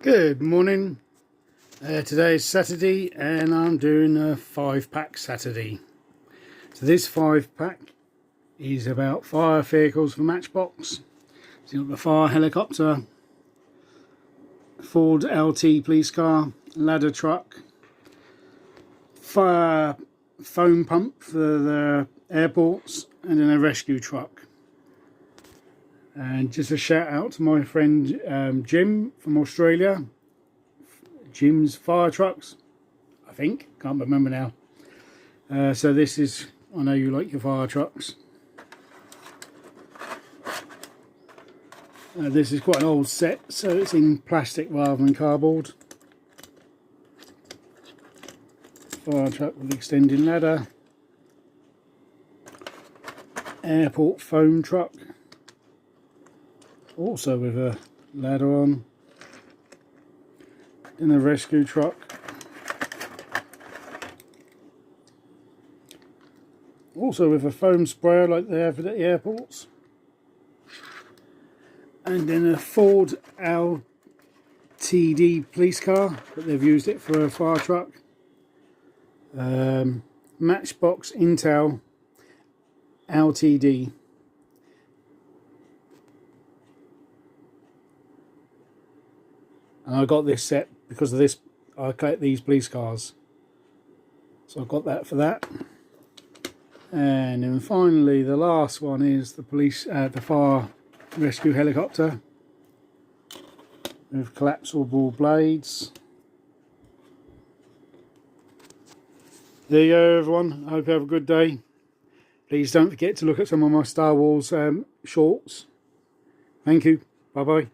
Good morning. Today is Saturday and I'm doing a 5-pack Saturday. So this 5-pack is about fire vehicles for Matchbox. So you've got the fire helicopter, Ford LT police car, ladder truck, fire foam pump for the airports, and then a rescue truck. And just a shout out to my friend Jim from Australia. Jim's Fire Trucks, I think, can't remember now. So this is, I know you like your fire trucks. This is quite an old set, so it's in plastic rather than cardboard. Fire truck with extending ladder. Airport foam truck, also with a ladder on. In a rescue truck. Also with a foam sprayer like they have at the airports. And then a Ford LTD police car, but they've used it for a fire truck. Matchbox Intel LTD. And I got this set because of this. I collect these police cars, so I got that for that. And then finally, the last one is the fire rescue helicopter with collapsible blades. There you go, everyone. I hope you have a good day. Please don't forget to look at some of my Star Wars shorts. Thank you. Bye bye.